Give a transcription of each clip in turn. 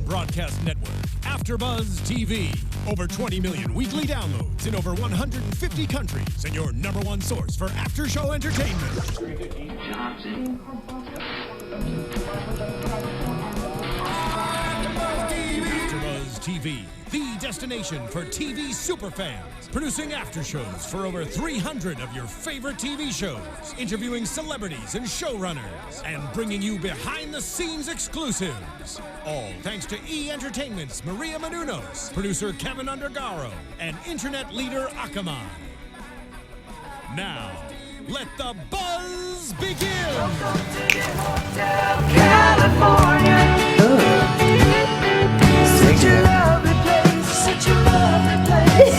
broadcast network, AfterBuzz TV. Over 20 million weekly downloads in over 150 countries, and your number one source for after-show entertainment. AfterBuzz TV, the destination for TV superfans. Producing aftershows for over 300 of your favorite TV shows, interviewing celebrities and showrunners, and bringing you behind-the-scenes exclusives. All thanks to E! Entertainment's Maria Menounos, producer Kevin Undergaro, and internet leader Akamai. Now, let the buzz begin! Welcome to the Hotel California. Such a lovely place, such a lovely place.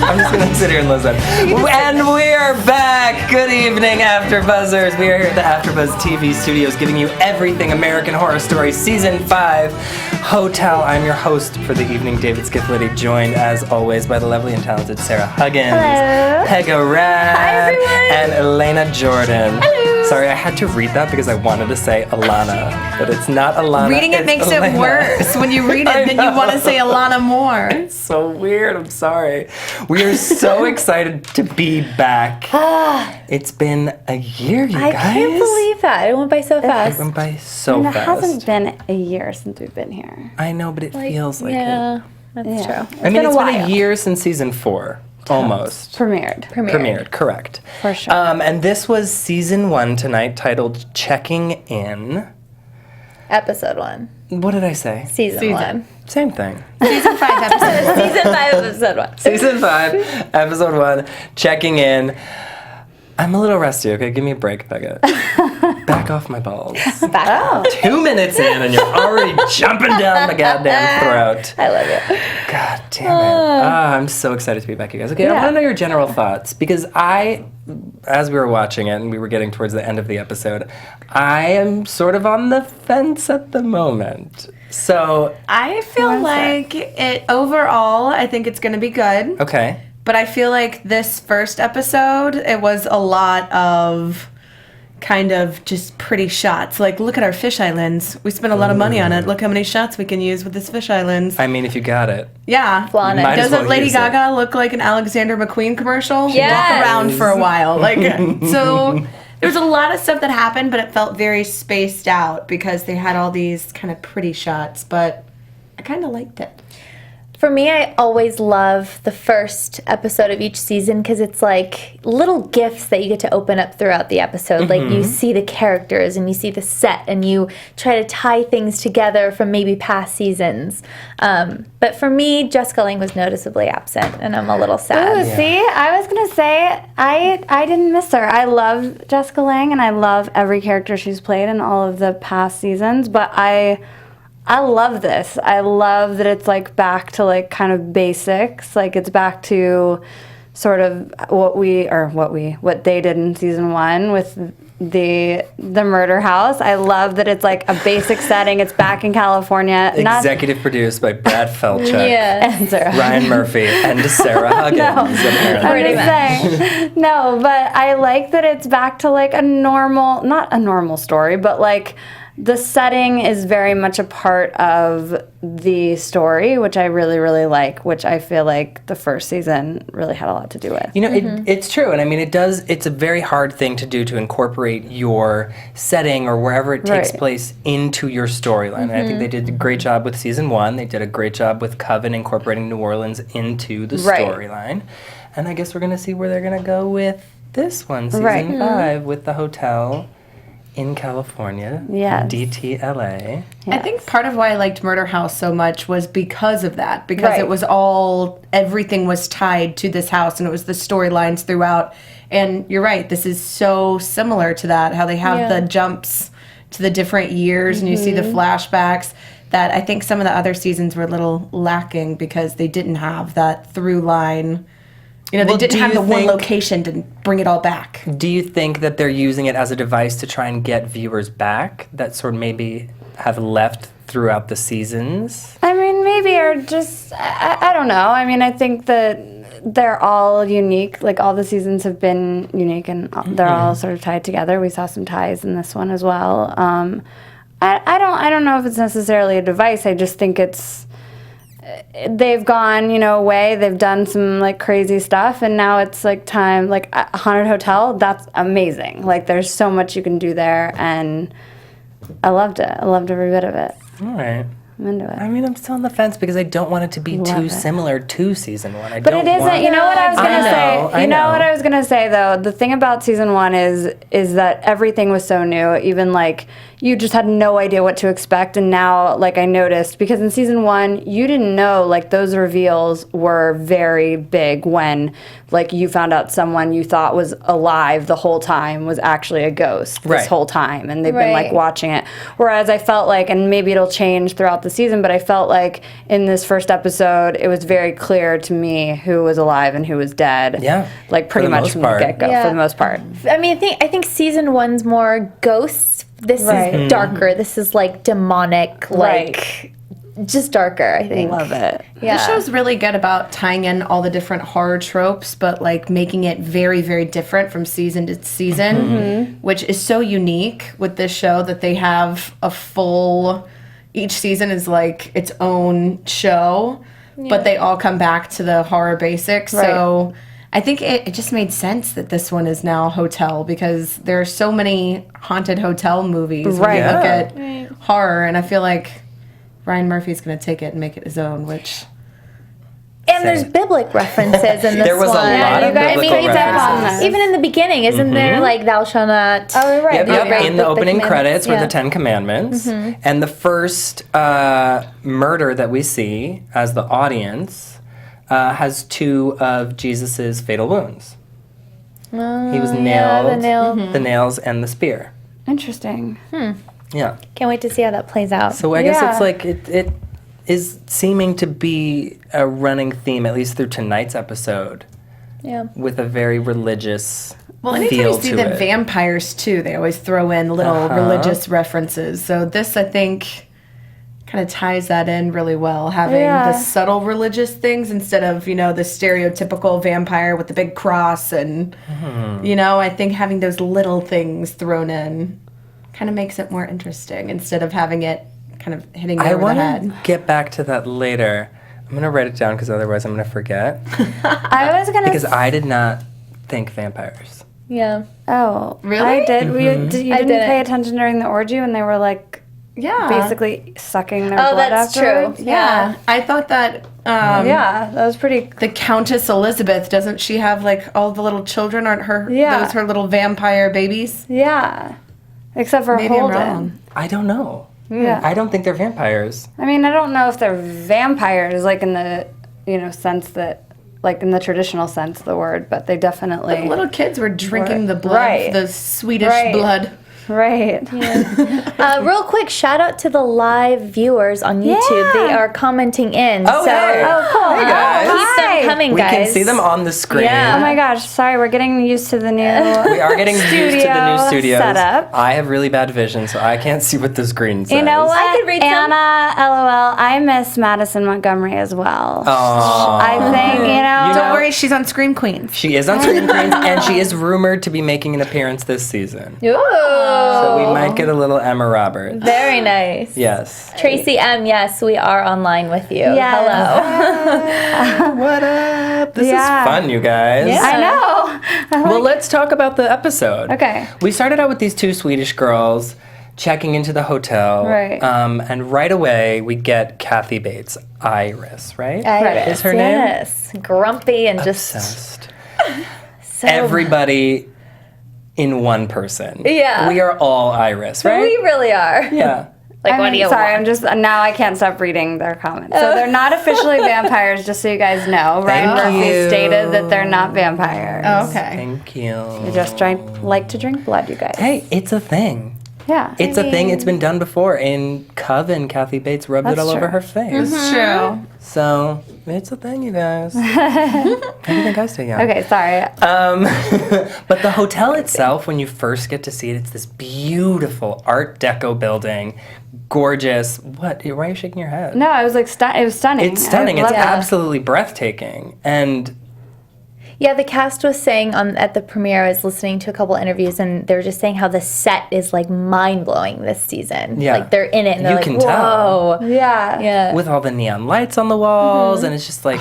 I'm just going to sit here and listen. And we're back. Good evening, AfterBuzzers. We are here at the AfterBuzz TV studios giving you everything American Horror Story Season 5 Hotel. I'm your host for the evening, David Skiflity, joined as always by the lovely and talented Sarah Huggins, Hello. Pega Rad, Hi, everyone. and Elena Jordan. Hello. Sorry, I had to read that because I wanted to say Alana, but it's not Alana. Reading it it's makes Elena. it worse. When you read it, then you want to say Alana more. It's so weird. I'm sorry. We are so excited to be back. It's been a year, you I guys. can't believe that. It went by so It fast. went by so And it fast. hasn't been a year since we've been here. I know, but it feels like it. Yeah. That's Yeah. true. I mean, been it's a been a while. year since season 4. Almost. Premiered. Premiered, correct. For sure. And this was season 1 tonight, titled Checking In. Episode 1. What did I say? Season 1. Same thing. Season 5 episode. Season 5, episode 1. Season 5, episode 1, Checking In. I'm a little rusty, okay? Give me a break, Becca. Back off my balls. Back up. 2 minutes in and you're already jumping down my goddamn throat. I love it. God damn it. I'm so excited to be back, you guys. Okay, I Yeah. want to know your general thoughts because as we were watching it and we were getting towards the end of the episode, I am sort of on the fence at the moment. So, I feel like it overall, I think it's going to be good. okay. But I feel like this first episode, it was a lot of kind of just pretty shots. Like, look at our fisheye lens. We spent a lot of money on it. Look how many shots we can use with this fisheye lens. I mean, if you got it. Yeah. Flaunt it. Might as Doesn't well Lady use it. Gaga look like an Alexander McQueen commercial? Yes. Walk around for a while. Like, so there was a lot of stuff that happened, but it felt very spaced out because they had all these kind of pretty shots, but I kind of liked it. For me, I always love the first episode of each season because it's like little gifts that you get to open up throughout the episode. Like you see the characters and you see the set and you try to tie things together from maybe past seasons. But for me, Jessica Lange was noticeably absent and I'm a little sad. Ooh, see, I was gonna say I didn't miss her. I love Jessica Lange and I love every character she's played in all of the past seasons, but I love this. I love that it's like back to like kind of basics. Like it's back to sort of what they did in season 1 with the murder house. I love that it's like a basic setting. It's back in California. Executive produced by Brad Felchuk, Yeah. Sarah. Ryan Murphy, and Sarah Huggins. Apparently. I'm just saying. No, but I like that it's back to like not a normal story, but like the setting is very much a part of the story, which I really, really like, which I feel like the first season really had a lot to do with. You know, it's true. And I mean, it's a very hard thing to do to incorporate your setting or wherever it takes Right. place into your storyline. And I think they did a great job with season 1. They did a great job with Coven incorporating New Orleans into the Right. storyline. And I guess we're going to see where they're going to go with this one, season Right. 5, with the hotel in California, Yes. DTLA. I think part of why I liked Murder House so much was because of that. Because Right. it was everything was tied to this house and it was the storylines throughout. And you're right, this is so similar to that, how they have the jumps to the different years and you see the flashbacks that I think some of the other seasons were a little lacking because they didn't have that through line. You know, Well, they do didn't have you the one think- location to bring it all back. Do you think that they're using it as a device to try and get viewers back that sort of maybe have left throughout the seasons? I mean, maybe, or just, I don't know. I mean, I think that they're all unique. Like, all the seasons have been unique, and they're all sort of tied together. We saw some ties in this one as well. I don't know if it's necessarily a device. I just think they've gone, away. They've done some like crazy stuff, and now it's like time. Like a haunted hotel, that's amazing. Like there's so much you can do there, and I loved it. I loved every bit of it. All right. I'm into it. I mean, I'm still on the fence because I don't want it to be too similar to season 1. But it isn't. You know what I was gonna say. I know. What I was gonna say though. The thing about season 1 is that everything was so new. Even like you just had no idea what to expect, and now like I noticed because in season 1 you didn't know like those reveals were very big when like you found out someone you thought was alive the whole time was actually a ghost this whole time, and they've been like watching it. Whereas I felt like, and maybe it'll change throughout the season, but I felt like in this first episode it was very clear to me who was alive and who was dead. Yeah, like pretty much from the get-go for the most part. I mean, I think season 1's more ghosts. This is darker. This is like demonic, like just darker, I think. Love it. Yeah. The show's really good about tying in all the different horror tropes, but like making it very, very different from season to season, which is so unique with this show that they have a full. Each season is like its own show, but they all come back to the horror basics. So I think it just made sense that this one is now hotel because there are so many haunted hotel movies when you look at horror, and I feel like Ryan Murphy's going to take it and make it his own, which... And there's biblical references in this There was one. a lot of biblical references. Even in the beginning, isn't there like thou shalt not? Oh, right. Yep. In the opening credits were Yeah. the 10 Commandments. And the first murder that we see as the audience has 2 of Jesus's fatal wounds. He was nailed, the nails and the spear. Interesting. Yeah. Can't wait to see how that plays out. So I guess it's like it is seeming to be a running theme, at least through tonight's episode, with a very religious Well, anytime feel you see to the it. vampires, too, they always throw in little religious references. So this, I think, kind of ties that in really well, having the subtle religious things instead of, the stereotypical vampire with the big cross. And, I think having those little things thrown in kind of makes it more interesting instead of having it kind of hitting you over the head. I want to get back to that later. I'm going to write it down because otherwise I'm going to forget. I was going to... Because I did not think vampires. Yeah. Oh. Really? I did. You didn't pay attention during the orgy when they were like... basically sucking their blood that's afterwards? true. Yeah. I thought that... that was pretty... The Countess Elizabeth, doesn't she have, like, all the little children? Aren't those her little vampire babies? Yeah. Except for Maybe I'm Holden. wrong. I don't know. Yeah. I don't think they're vampires. I mean, I don't know if they're vampires, like in the, sense that, like in the traditional sense of the word, but they definitely... The little kids were drinking the blood, the Swedish blood. Right. Real quick, shout out to the live viewers on YouTube. They are commenting in. Oh, hey. Cool. Hey, guys. Keep them coming, We guys. can see them on the screen. Yeah. Oh my gosh, sorry, we're getting used to the new... We are getting used to the new studios. setup. I have really bad vision, so I can't see what the screen says. You know what, I could read some. Anna, LOL, I miss Madison Montgomery as well. Aww. I think, Don't worry, she's on Scream Queens. She is on Screen Queens, and she is rumored to be making an appearance this season. Ooh. So we might get a little Emma Roberts. Very nice. Yes. Tracy M, yes, we are online with you. Yes. Hello. What up? This is Yeah. fun, you guys. Yeah. I know. Well, let's talk about the episode. Okay. We started out with these 2 Swedish girls checking into the hotel. Right. And right away, we get Kathy Bates, Iris, right? Iris, Is her name? yes. Grumpy and just Obsessed. so... Everybody in one person. Yeah. We are all Iris, right? We really are. Yeah. Like, what do you sorry, want? I'm just now I can't stop reading their comments. So they're not officially vampires, just so you guys know. Ryan Thank Murphy you. stated that they're not vampires. Okay. Thank you. They just like to drink blood, you guys. Hey, it's a thing. Yeah. It's a thing. It's been done before. In Coven, Kathy Bates rubbed it That's all over true. her face. It's true. So it's a thing, you guys. What do you think I say? Yeah. Okay, sorry. But the hotel itself, when you first get to see it, it's this beautiful Art Deco building, gorgeous. What? Why are you shaking your head? No, I was like, it was stunning. It's stunning. I It's loved it. absolutely breathtaking. And Yeah, the cast was saying at the premiere, I was listening to a couple interviews, and they were just saying how the set is like mind blowing this season. Yeah. Like they're in it, and they're You like, can whoa. tell. Yeah. Yeah. With all the neon lights on the walls, and it's just like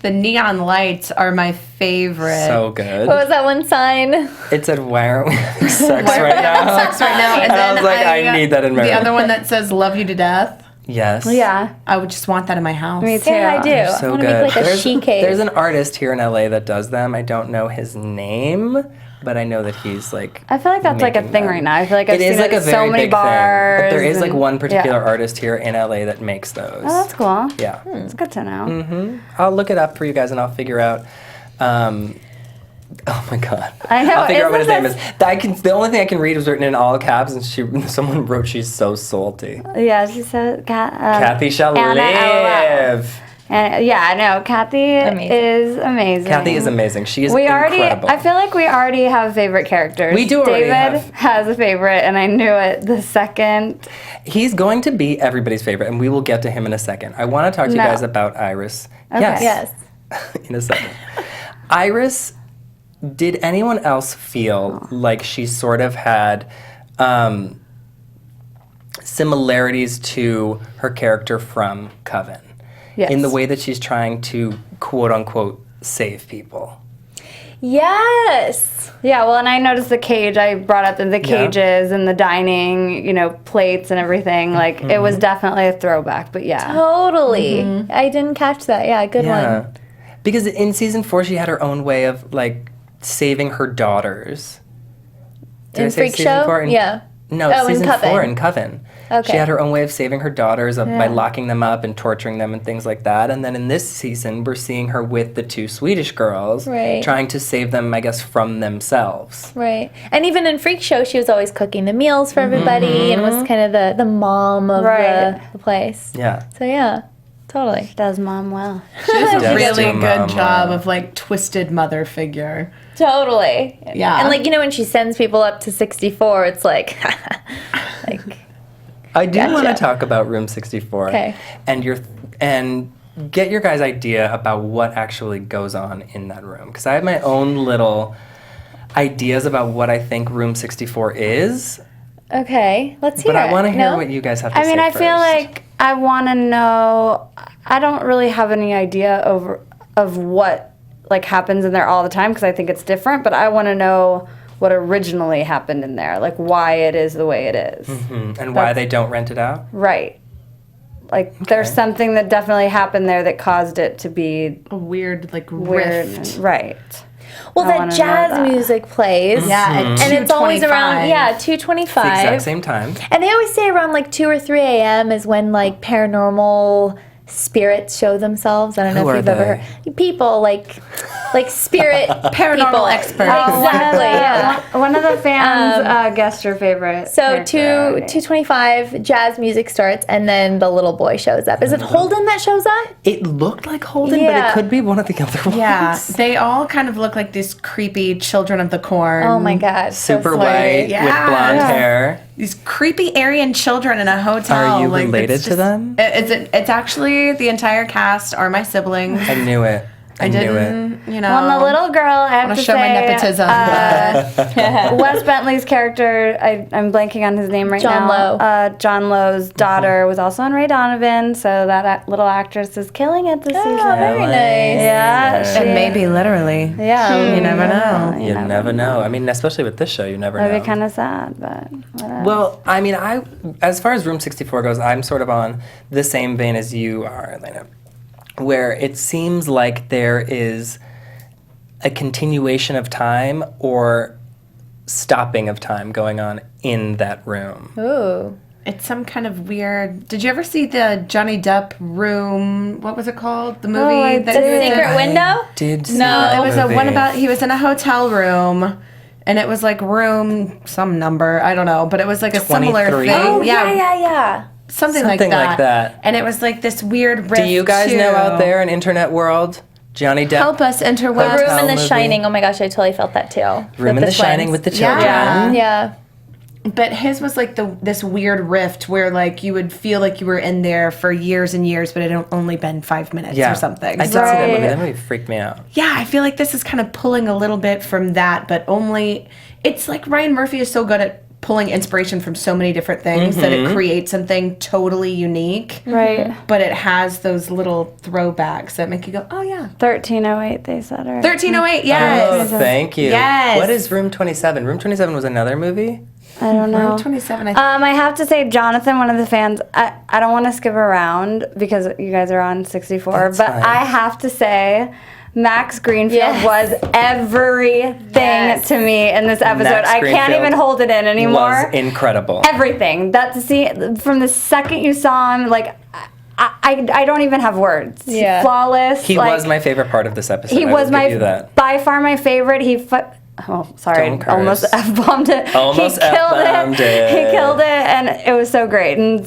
The neon lights are my favorite. so good. What was that one sign? It said, "Why aren't we having sex right now?" Sex right now. And I was like, I need that in my The room. other one that says "Love you to death." Yes. Yeah. I would just want that in my house. Me too. Yeah, I do. I So want to good. make like a she cave. There's an artist here in LA that does them. I don't know his name, but I know that he's like. I feel like that's like a making thing them. right now. I feel like I've It is seen like it a at very so many big bars. thing. But there is like and- one particular yeah. artist here in LA that makes those. Oh, that's cool. Yeah. It's good to know. I'll look it up for you guys and I'll figure out. Oh my god! I know, I'll figure out what his isn't name is. The only thing I can read was written in all caps, and someone wrote, "She's so salty." Yeah, she said Kathy shall Anna live. And yeah, I know. Kathy Amazing. is amazing. Kathy is amazing. She is We incredible. I feel like we already have favorite characters. We do already David have. has a favorite, and I knew it the second. He's going to be everybody's favorite, and we will get to him in a second. I want to talk to you No. guys about Iris. Okay. Yes. Yes. In a second. Iris, did anyone else feel like she sort of had similarities to her character from Coven? Yes. In the way that she's trying to, quote unquote, save people. Yes. Yeah, well, and I noticed the cage. I brought up the Yeah. cages and the dining, plates and everything. Like, it was definitely a throwback, but yeah. Totally. I didn't catch that. Yeah, good one. Because in season 4, she had her own way of, like, saving her daughters. Did I In say Freak season Show? 4? Yeah. No, Oh, in season Coven. 4 in Coven. Okay. She had her own way of saving her daughters by locking them up and torturing them and things like that. And then in this season, we're seeing her with the 2 Swedish girls, Right. trying to save them, I guess, from themselves. Right. And even in Freak Show, she was always cooking the meals for everybody and was kind of the mom of Right. the place. Yeah. So, yeah, totally. Does mom well. She does a Does really do good mama. job of like twisted mother figure. Totally. Yeah. And, like, when she sends people up to 64, it's like, I do want to Gotcha. talk about Room 64 Okay. and get your guys' idea about what actually goes on in that room. Because I have my own little ideas about what I think Room 64 is, okay, let's hear but it. I want to hear No? what you guys have to I say mean, I first. feel like I want to know. I don't really have any idea of what happens in there all the time because I think it's different. But I want to know what originally happened in there, like why it is the way it is. And why they don't rent it out? Right. Like there's something that definitely happened there that caused it to be A weird like weird. rift. Right. Well, I that wanna know jazz that. music plays. Yeah, at And it's always around, 2:25. 2:25. The exact same time. And they always say around like 2 or 3 a.m. is when like paranormal spirits show themselves. I don't know Who if are you've ever they? heard people like spirit Paranormal people. experts. Exactly. Yeah. One of the fans guessed your favorite. So character. 2:25 jazz music starts and then the little boy shows up. Is it Holden that shows up? It looked like Holden, but Yeah. it could be one of the other ones. Yeah, they all kind of look like these creepy children of the corn. Oh my god. so Super slutty. white with Yeah. blonde Yeah. hair. These creepy Aryan children in a hotel. Are you like, related it's to them? It's actually the entire cast are my siblings. I knew it. I knew it. Didn't, you know. Well, and the little girl, I have wanna to show my say, nepotism. Wes Bentley's character, I'm blanking on his name right John now. Lowe. John Lowe's daughter was also on Ray Donovan, so that little actress is killing it this season. very nice. Yeah, she, and maybe literally. yeah, You never know. You never know. I mean, especially with this show, you never That'd know. be kind of sad, but whatever. Well, I mean, as far as Room 64 goes, I'm sort of on the same vein as you are, Elena, where it seems like there is a continuation of time or stopping of time going on in that room. Ooh. It's some kind of weird. Did you ever see the Johnny Depp room? What was it called? The movie I that The he was in? Secret Window? Did see No, that it was a movie. one about he was in a hotel room, and it was like room some number I don't know, but it was like a similar 23? thing. Oh, yeah. Something Something like like that. that. And it was like this weird rift. Do you guys too. know out there in internet world, Johnny Depp? Help us The interweb. Room in The movie. Shining. Oh my gosh, I totally felt that too. Room in With the Shining twins. with the children. Yeah. Yeah. But his was like this weird rift where like you would feel like you were in there for years and years, but it had only been 5 minutes or something. I did see that movie. That movie freaked me out. Yeah, I feel like this is kind of pulling a little bit from that, but only it's like Ryan Murphy is so good at pulling inspiration from so many different things that it creates something totally unique. Right. But it has those little throwbacks that make you go, oh yeah. 1308, they said. Or 1308, yes. Oh, thank you. Yes. What is Room 27? Room 27 was another movie? I don't know. Room 27, I think. I have to say, Jonathan, one of the fans, I don't want to skip around because you guys are on 64, That's but fine. I have to say, Max Greenfield was everything to me in this episode. Max I can't Greenfield even hold it in anymore. Was incredible. Everything. That to see from the second you saw him, like I don't even have words. Yeah. Flawless. He like, was my favorite part of this episode. He I was will give you that. by far my favorite. Oh, sorry. Don't curse. Almost F-bombed it. Almost he killed F-bombed it. He killed it, and it was so great. And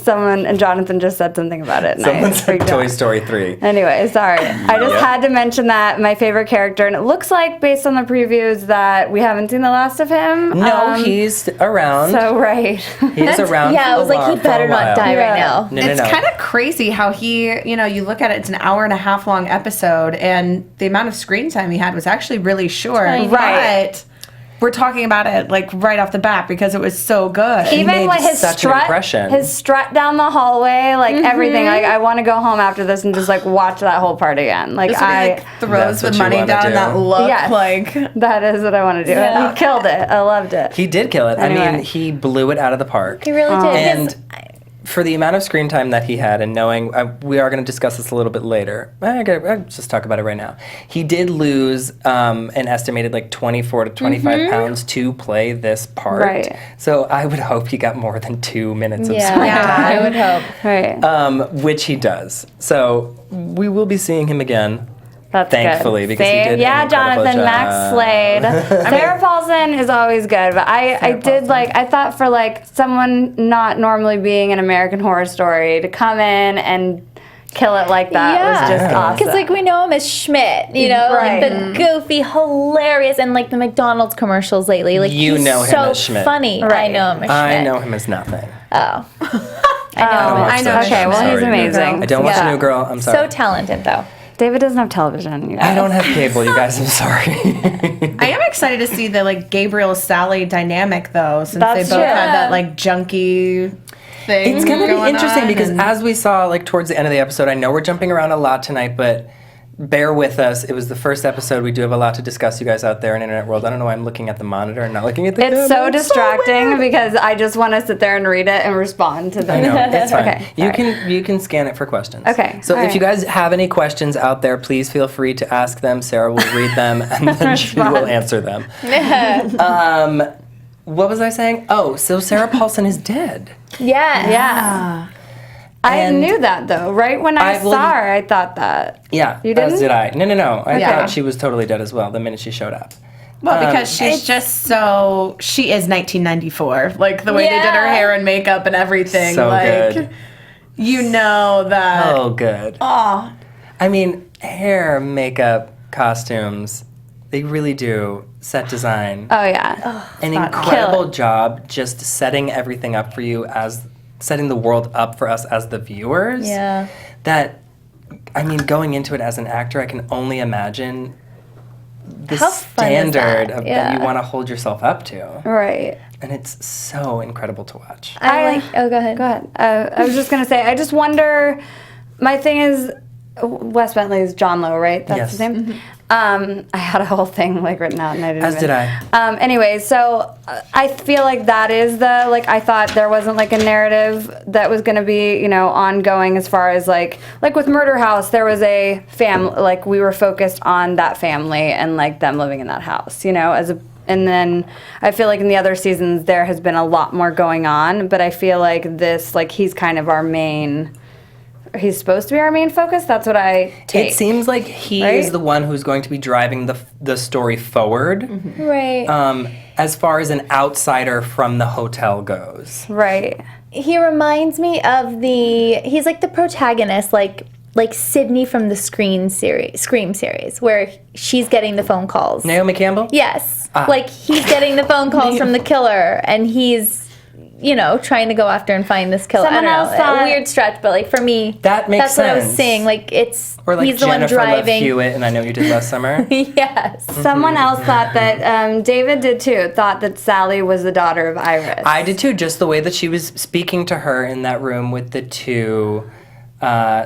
Jonathan just said something about it. And Someone I said freaked Toy out. Story 3. Anyway, sorry. I just had to mention that, my favorite character. And it looks like, based on the previews, that we haven't seen the last of him. No, he's around. So, right. He's around. Yeah, I was like, he better not die right now. No, It's kind of crazy how you look at it, it's an hour and a half long episode, and the amount of screen time he had was actually really short. Tiny. Right. But we're talking about it like right off the bat because it was so good. He Even made like his such an impression. his strut down the hallway, like everything. Like I want to go home after this and just like watch that whole part again. Like Just when he, throws That's the what you money wanna down do. that look Yes. like. that is what I want to do. Yeah. He killed it. I loved it. He did kill it. I Anyway. mean, he blew it out of the park. He really did. And for the amount of screen time that he had, and knowing we are going to discuss this a little bit later, I'll just talk about it right now. He did lose an estimated like 24 to 25 pounds to play this part. Right. So I would hope he got more than 2 minutes of Yeah, screen I would hope. Right. which he does. So we will be seeing him again. That's Thankfully, good. because he did Yeah, an incredible Jonathan, job. Max Slade. Sarah Paulson is always good, but I did like, I thought for like someone not normally being an American Horror Story to come in and kill it like that was just awesome. Because like we know him as Schmidt, you know, Right. like the goofy, hilarious, and like the McDonald's commercials lately. Like You he's know him so as Schmidt. funny. I Right. know him as Schmidt. I know him as nothing. Oh. I know him. watch I know that him. show. Okay, well, Sorry, he's New Girl. amazing. I don't watch Yeah. New Girl. I'm sorry. So talented though. David doesn't have television. You guys. I don't have cable, you guys. I'm sorry. I am excited to see the like Gabriel Sally dynamic though, since That's they both true. had that like junky thing. It's gonna be going interesting on, because and- as we saw like towards the end of the episode, I know we're jumping around a lot tonight, but bear with us. It was the first episode. We do have a lot to discuss, you guys out there in internet world. I don't know why I'm looking at the monitor and not looking at the It's so camera. distracting because I just want to sit there and read it and respond to them. I know, it's fine. Okay, You can scan it for questions. Okay, So all if you right. guys have any questions out there, please feel free to ask them. Sarah will read them and then she will answer them. What was I saying? Oh, so Sarah Paulson is dead. Yeah. Yeah. I And knew that though. Right when I well, saw her, I thought that. Yeah, You as didn't? did I. No. I Yeah. thought she was totally dead as well the minute she showed up. Well, because she's just so she is 1994. Like the way they did her Yeah. hair and makeup and everything. So like good. you know that. Oh, good. Oh, I mean, hair, makeup, costumes, they really do. Set design. Oh yeah. An Kill incredible it. job just setting everything up for you as setting the world up for us as the viewers. Yeah. That, I mean, going into it as an actor, I can only imagine the How fun is standard that? of that Yeah. you want to hold yourself up to. Right. And it's so incredible to watch. I like. Oh, go ahead. Go ahead. I was just gonna say. I just wonder. My thing is, Wes Bentley is John Lowe, right? That's Yes. his name. I had a whole thing like written out, and I didn't. As did I. Anyway, so I feel like that is the like. I thought there wasn't like a narrative that was going to be ongoing as far as like with Murder House. There was a family, like we were focused on that family and like them living in that house. And then I feel like in the other seasons there has been a lot more going on, but I feel like this like he's kind of our main. He's supposed to be our main focus. That's what I take. It seems like he Right? is the one who's going to be driving the story forward. Right. As far as an outsider from the hotel goes. right. He reminds me of he's like the protagonist, like Sydney from the Scream series, where she's getting the phone calls. Naomi Campbell? Yes. Like he's getting the phone calls from the killer, and he's trying to go after and find this killer. Someone I don't else know. thought- A weird stretch, but like for me, That makes that's what I was sense. saying. Like it's Or like he's the one Jennifer Love driving. Hewitt, and I Know You Did Last Summer. Yes. Someone else thought that David did too. Thought that Sally was the daughter of Iris. I did too, just the way that she was speaking to her in that room with the two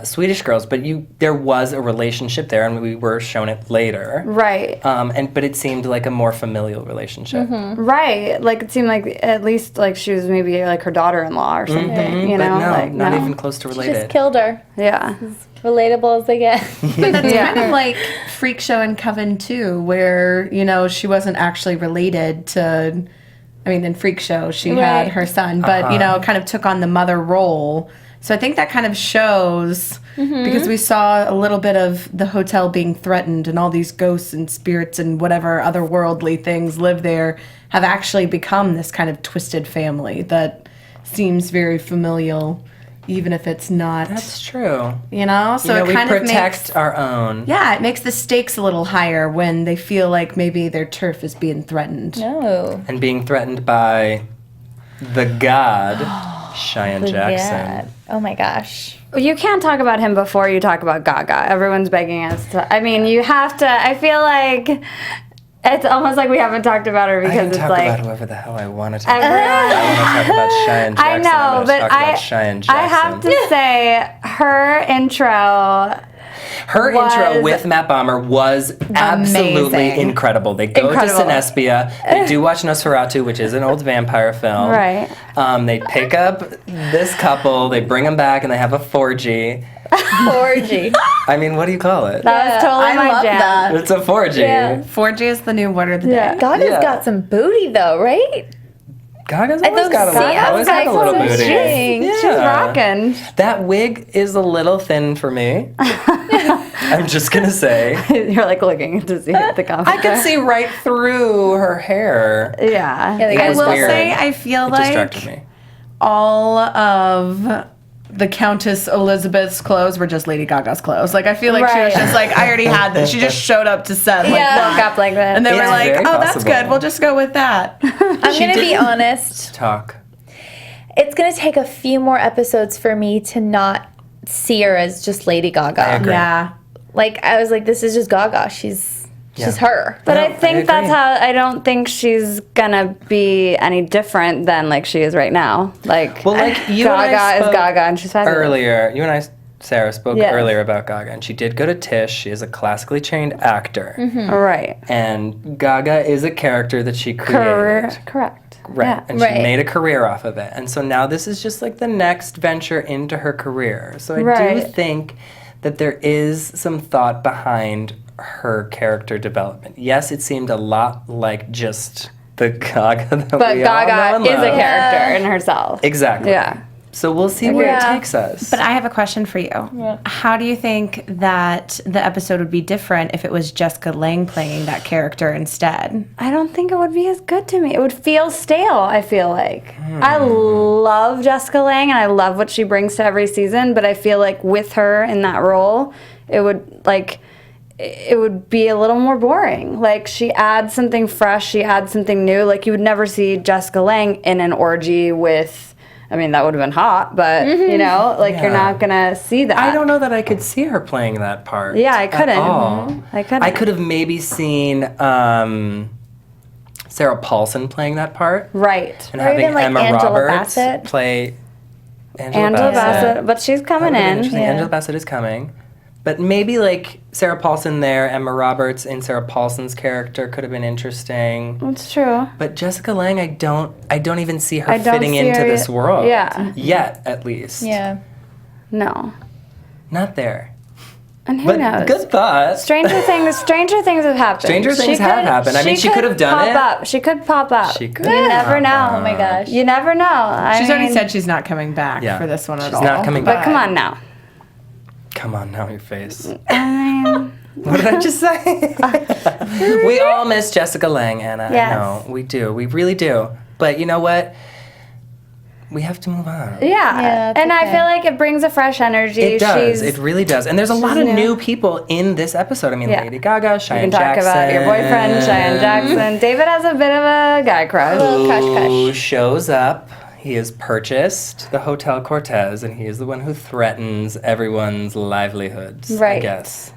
Swedish girls. But there was a relationship there, and we were shown it later. Right. But it seemed like a more familial relationship. Right. Like it seemed like at least like she was maybe like her daughter-in-law or something. You But know, no, like not no. even close to related. Just killed her. Yeah. Relatable as they get. But that's Yeah. kind of like Freak Show and Coven too, where she wasn't actually related to. I mean, in Freak Show, she had Right. her son, but kind of took on the mother role. So I think that kind of shows because we saw a little bit of the hotel being threatened, and all these ghosts and spirits and whatever otherworldly things live there have actually become this kind of twisted family that seems very familial, even if it's not. That's true. So it we kind of protect makes. our own. Yeah, it makes the stakes a little higher when they feel like maybe their turf is being threatened. No. And being threatened by the god, Cheyenne Jackson. Yeah. Oh my gosh. You can't talk about him before you talk about Gaga. Everyone's begging us to. I mean, you have to. I feel like it's almost like we haven't talked about her I can because it's talk like about whoever the hell I want to talk about. everyone. I want to talk about Cheyenne Jackson. I know, I'm gonna but talk about Cheyenne Jackson. I have to say her intro. Her was intro with Matt Bomer was absolutely amazing. incredible. They go Incredible. to Cinespia. They do watch Nosferatu, which is an old vampire film. Right. They pick up this couple, they bring them back, and they have a 4G. Orgy. I mean, what do you call it? That was totally I my love jam. that. It's a 4G. Yeah. 4G is the new word of the Yeah. day. Gaga's Yeah. got some booty though, right? Gaga's always those got a little, scenes, always got a little like, booty. she's- She's rocking. That wig is a little thin for me. I'm just gonna say. You're like looking to see the comment. I could see right through her hair. Yeah. Yeah, the It guy's was will weird. say I feel It like distracted me. all of the Countess Elizabeth's clothes were just Lady Gaga's clothes. Like I feel like she was Right. just like, I already had this. She just showed up to set like Yeah. that. Woke up like that. And they It's were like, very oh, that's possible. good. We'll just go with that. I'm She gonna be didn't- honest. Talk. It's gonna take a few more episodes for me to not see her as just Lady Gaga. I agree. Yeah. Like I was like, this is just Gaga. She's her. But No, I think I that's agree. how I don't think she's gonna be any different than like she is right now. Like, Well, like, you and I Gaga is spoke Gaga and she's fabulous. Earlier, you and I, Sarah, spoke Yes. earlier about Gaga, and she did go to Tisch. She is a classically trained actor, Right. and Gaga is a character that she created. Correct. Right. Yeah. And Right. she made a career off of it. And so now this is just like the next venture into her career. So I do Right. think that there is some thought behind her character development. Yes, it seemed a lot like just the Gaga that But we all know Gaga and is a love. character in herself. Exactly. Yeah. So we'll see where it Yeah. takes us. But I have a question for you. How do you think that the episode would be different if it was Jessica Lange playing that character instead? I don't think it would be as good to me. It would feel stale, I feel like. I love Jessica Lange and I love what she brings to every season, but I feel like with her in that role, it would be a little more boring. Like she adds something fresh, she adds something new. Like you would never see Jessica Lange in an orgy with I mean, that would have been hot, but you know, like you're Yeah. not gonna see that. I don't know that I could see her playing that part. Yeah, I couldn't. At all. I couldn't. I could have maybe seen Sarah Paulson playing that part. Right. And Or having even, like, Emma Angela Roberts Bassett. play Angela Bassett, but she's coming That would be in. interesting. Yeah. Angela Bassett is coming. But maybe like Sarah Paulson there, Emma Roberts in Sarah Paulson's character could have been interesting. That's true. But Jessica Lange, I don't even see her I don't fitting see into her this yet. world. Yeah. Yet, at least. Yeah. No. Not there. And who But knows? good thought. Stranger things have happened. Stranger things have happened. I mean, she could have done it. Up. She could pop up. She could You never pop know. up. Oh my gosh. You never know. She's already mean, said she's not coming back Yeah. for this one at She's all. not coming But back. come on now. Come on now, your face. I mean, What did I just say? We all miss Jessica Lange, Anna. Yes. I know. We do. We really do. But you know what? We have to move on. yeah. Yeah, it's And I okay. feel like it brings a fresh energy. It does. She's, It really does. And there's a lot of new. new people in this episode. I mean, Yeah. Lady Gaga, you Cheyenne can talk Jackson. about your boyfriend, Cheyenne Jackson. David has a bit of a guy crush. Little crush, Who crush. shows up he has purchased the Hotel Cortez, and he is the one who threatens everyone's livelihoods, I Right. guess.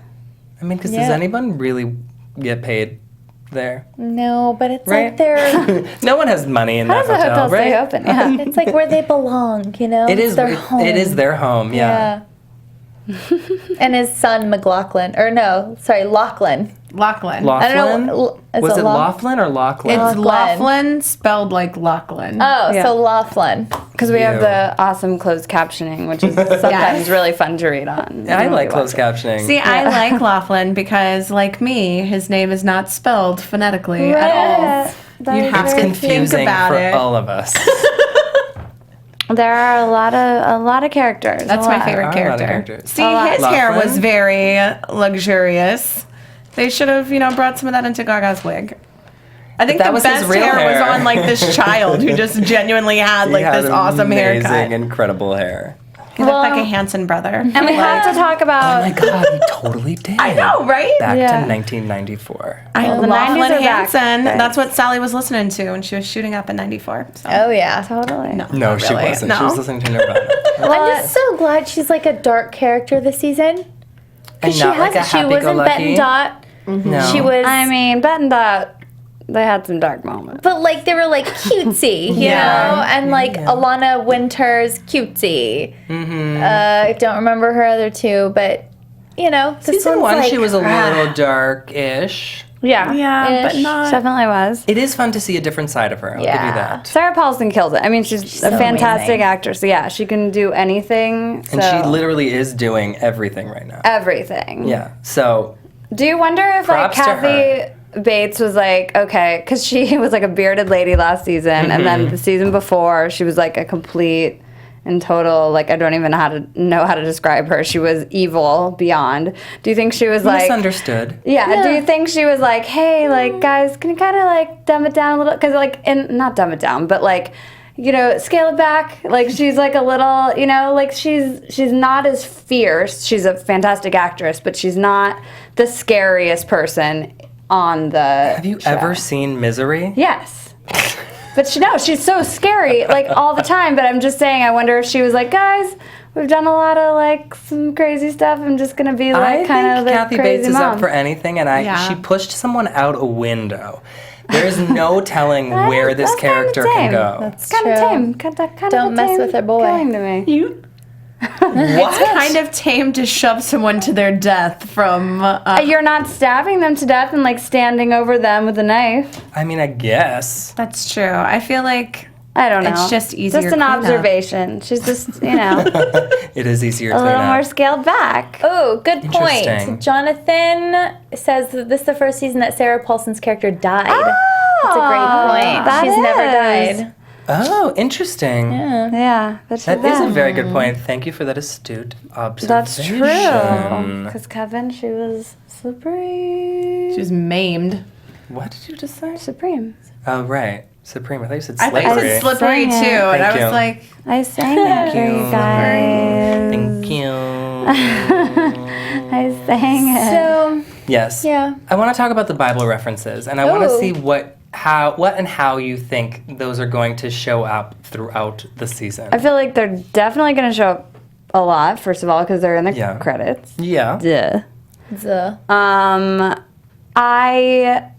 I mean, because Yeah. does anyone really get paid there? No, but it's Right? like they're. No one has money in How that does the hotel right? stay open? Yeah. It's like where they belong, you know? It It's is their home. It is their home, yeah. And his son McLaughlin, or no, sorry, Lachlan. Lachlan. I don't know. Laughlin? Is Was it Laugh- Laughlin or Lachlan? It's Lachlan. Laughlin spelled like Lachlan. Oh, Yeah. so Laughlin. Because we have Ew. the awesome closed captioning, which is sometimes really fun to read on. I when like we closed watch captioning. See, I like Laughlin because, like me, his name is not spelled phonetically at all. You have it's to confusing think about for it. all of us. There are a lot of characters. That's a my lot. favorite There are a lot of character. characters. See, A lot. his hair Laughlin? was very luxurious. They should have, brought some of that into Gaga's wig. I think That the was his best real hair was hair. on like this child who just genuinely had He like had this awesome amazing, haircut. incredible hair. He looked like a Hanson brother. And we have to talk Oh about. my god, he totally did. I know, right? Back Yeah. to 1994. I the 90s Laughlin are back. Hanson. Right. That's what Sally was listening to when she was shooting up in '94. So. Oh, yeah. Totally. No, No, not she really. wasn't. No. She was listening to Nirvana. I'm just so glad she's like a dark character this season. And She not like a she wasn't Bet happy-go-lucky. and Dot. No. She was. I mean, Bet and Dot, they had some dark moments. But like they were like cutesy, you Yeah. know, and like Alana Winters cutesy. Mm-hmm. I don't remember her other two, but this Season one's one, like, she was a little dark-ish. Yeah. Yeah, but Ish. not. Definitely was. It is fun to see a different side of her. I'll give you Yeah. that. Sarah Paulson kills it. I mean, she's a so fantastic amazing. actress. Yeah, she can do anything. And so- she literally is doing everything right now. everything. Yeah. So Do you wonder if Props to Kathy Bates was like, okay, because she was like a bearded lady last season, and then the season before she was like a complete and total, like, I don't even know how to describe her. She was evil beyond. Do you think she was like misunderstood. Yeah. Do you think she was like, hey, like, guys, can you kind of like dumb it down a little? Because like, not dumb it down, but like, scale it back. Like she's like a little, like she's not as fierce. She's a fantastic actress, but she's not the scariest person on the. Have you show. ever seen Misery? Yes. But she's so scary, like all the time. But I'm just saying, I wonder if she was like, guys, we've done a lot of like some crazy stuff. I'm just gonna be like I kind of think the Kathy crazy Bates is mom. up for anything, and Yeah. she pushed someone out a window. There's no telling where this That's kinda character tame. can go. That's Kind of true. tame. Kind of Don't mess with her boy. Killing to me. It's kind of tame to shove someone to their death from. You're not stabbing them to death and like standing over them with a knife. I mean, I guess. That's true. I feel like I don't know. It's just easier Just an cleanup. observation. She's just, It is easier to a clean little more up. scaled back. Oh, good Interesting. point. Jonathan says that this is the first season that Sarah Paulson's character died. That's a great point. that She's never is. died. Oh, interesting. Yeah, that's That is a very good point. Thank you for that astute observation. That's true. Because Kevin, she was supreme. she was maimed. What did you just say? Supreme. Oh, right. Supreme. I thought you said I slippery. thought it was slippery too, Sang it. and I Thank was you. like, I sang it for you guys. Thank you. I sang it. So, Yes. yeah. I want to talk about the Bible references, and I want to Ooh. see what and how you think those are going to show up throughout the season. I feel like they're definitely going to show up a lot, first of all, because they're in the Yeah. credits. Yeah. Duh. The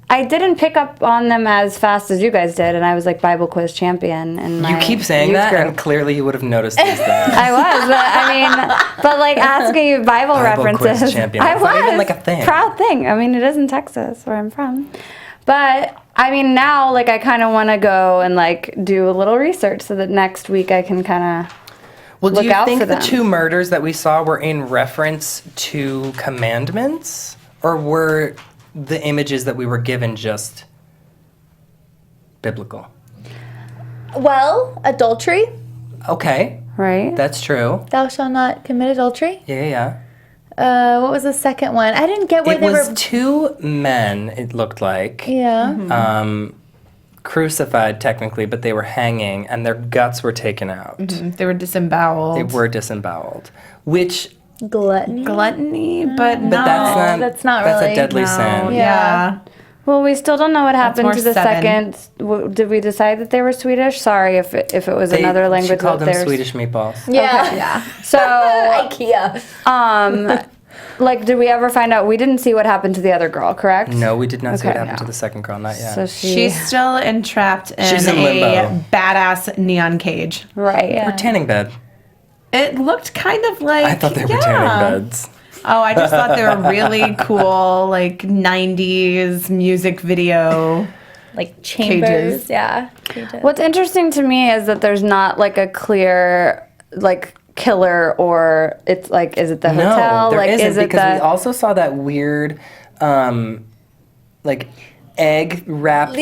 I didn't pick up on them as fast as you guys did, and I was like Bible quiz champion. In my You keep saying youth that, group. and clearly you would have noticed these things. I was, but like asking you Bible Bible quiz references. champion. I That's was not even like a thing. proud thing. I mean, it is in Texas where I'm from, but I mean now like I kind of want to go and like do a little research so that next week I can kind of. Well, do Look you out think for the them. two murders that we saw were in reference to commandments, or were the images that we were given just biblical? well, adultery. Okay, Right. that's true. Thou shalt not commit adultery. Yeah, yeah. What was the second one? I didn't get where It they was were. two men, it looked like. Yeah. Crucified technically, but they were hanging and their guts were taken out. they were disemboweled. They were disemboweled, which Gluttony. gluttony, but but that's not that's not that's really- a deadly no, sin. yeah. Well, we still don't know what happened more to the 7. second. Did we decide that they were Swedish? Sorry if it was another language. She called that them there's- Swedish meatballs. Yeah. So, IKEA. like, did we ever find out? We didn't see what happened to the other girl, correct? No, we did not see what Okay, happened no. to the second girl. Not yet. So she, She's still entrapped in, She's in a limbo. badass neon cage. right. Or tanning bed. It looked kind of like I thought they were tanning beds. Oh, I just thought they were really cool, like 90s music video. Like chambers. Cages. Yeah. Cages. What's interesting to me is that there's not like a clear like killer, or it's like, is it the hotel? No, there like, isn't, is it because we the? also saw that weird, like, egg wrapped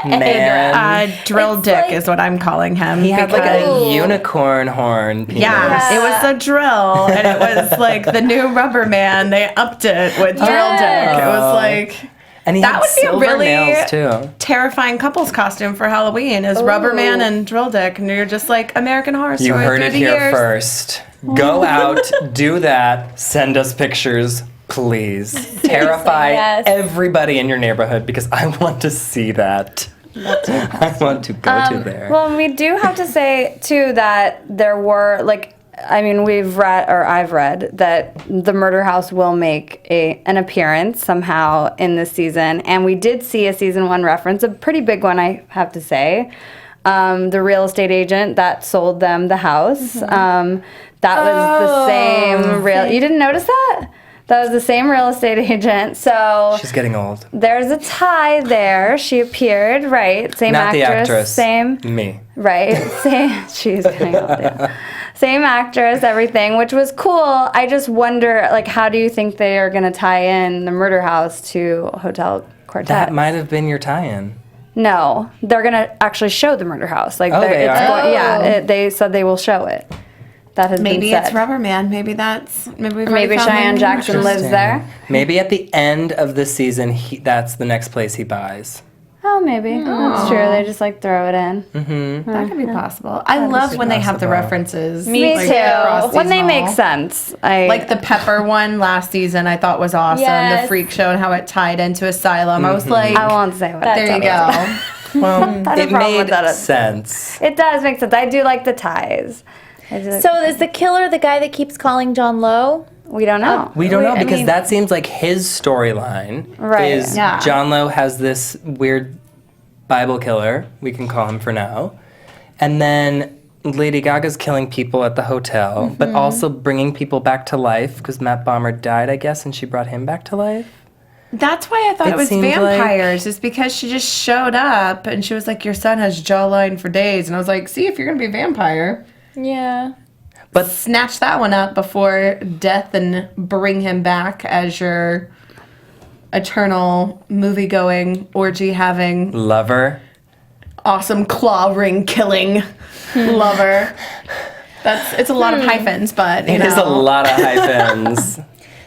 man. Drill dick is what I'm calling him. He had like because- a unicorn horn penis. Yeah, it was a drill, and it was like the new Rubber Man. They upped it with drill dick. It was like And he that had would be a silver really nails too. terrifying couple's costume for Halloween is Rubber Man and Drill Dick, and you're just like American Horror Story. You heard through it the here years. first. Go out, do that, send us pictures, please. Terrify Yes. everybody in your neighborhood because I want to see that. I want to go to there. Well, we do have to say too that there were like, I mean, I've read that the Murder House will make an appearance somehow in this season, and we did see a season 1 reference, a pretty big one, I have to say. The real estate agent that sold them the house. That was the same real. You didn't notice that? That was the same real estate agent. So She's getting old. there's a tie there. She appeared, right? Same Not the actress. Same. Me. Right. Same. She's getting old. Yeah. Same actress, everything, which was cool. I just wonder, like, how do you think they are going to tie in the Murder House to Hotel Quartet? That might have been your tie-in. No, they're going to actually show the Murder House. Like, Oh, they're- they it's are? going, yeah. They said they will show it. That has Maybe been said. it's Rubber Man. Maybe we've already Maybe found Cheyenne the- Jackson lives there. Maybe at the end of the season, that's the next place he buys. Oh, maybe. That's true. They just like throw it in. That could be possible. I love when they have the possible. references. Me like, too. across When they seasonal. make sense. Like the Pepper one last season, I thought was awesome. Yes. The freak show and how it tied into Asylum. I was like, I won't say what. there you go. Well, had a it problem with made that. sense. It does make sense. I do like the ties. So is the killer the guy that keeps calling John Lowe? We don't know. We don't know I because mean- that seems like his storyline. Right. Is Yeah. John Lowe has this weird Bible killer, we can call him for now. And then Lady Gaga's killing people at the hotel, but also bringing people back to life because Matt Bomer died, I guess, and she brought him back to life. That's why I thought It it was seemed like- vampires, is because she just showed up and she was like, your son has jawline for days. And I was like, see, if you're going to be a vampire, Yeah. But snatch that one up before death and bring him back as your eternal movie-going, orgy-having, lover, awesome claw ring killing lover. It's a lot of hyphens, but you it know. is a lot of hyphens.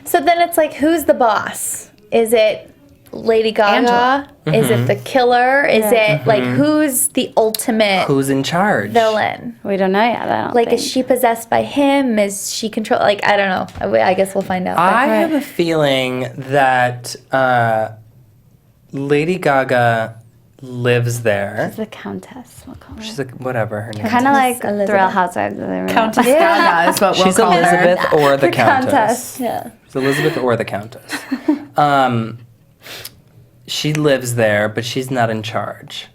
So then it's like, who's the boss? Is it Lady Gaga? Angela. Is it the killer? Is it like who's the ultimate Who's in charge? villain? We don't know yet. I don't Like, think. is she possessed by him? Is she control? Like, I don't know. I guess we'll find out. I have a feeling that Lady Gaga lives there. the Countess. We'll call her. She's like, whatever her name Kind of like Elizabeth. the Real Housewives of the Riverdale. Countess Gaga is what we'll She's call her. Elizabeth or the Countess. Countess. yeah. She's Elizabeth or the Countess. She lives there, but she's not in charge.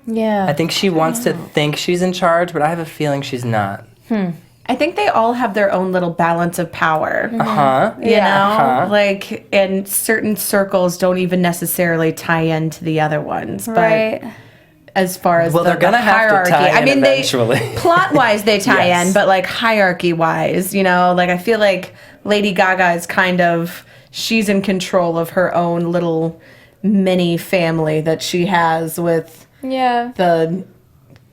Yeah. I think she wants to think she's in charge, but I have a feeling she's not. I think they all have their own little balance of power. Huh? You know, Uh-huh. like, and certain circles don't even necessarily tie into the other ones. But Right. as far as Well, the, they're gonna the have to hierarchy, tie in I mean, eventually. they plot wise they tie Yes. in, but like hierarchy wise, you know, like I feel like Lady Gaga is kind of she's in control of her own little mini family that she has with yeah. the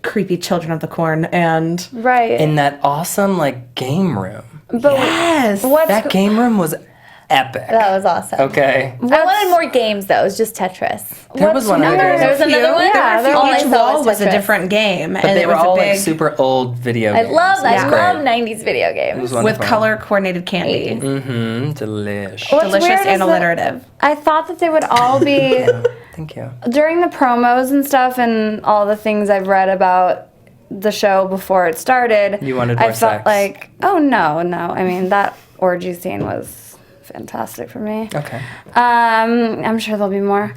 creepy Children of the Corn and Right. In that awesome, like, game room. but yes. what's That game room was epic. That was awesome. Okay. I wanted more games though. It was just Tetris. There was one other game. There was another one. Yeah, there All were I each saw wall was still was a Tetris. different game. But and they it were was all a big, like super old video I games. love It was I great. love 90s video It games. was with wonderful. color coordinated candy. Delish. What's Delicious weird is and that alliterative. I thought that they would all be Thank you. during the promos and stuff, and all the things I've read about the show before it started. You wanted I more felt sex. like, oh no. I mean, that orgy scene was fantastic for me. Okay. I'm sure there'll be more.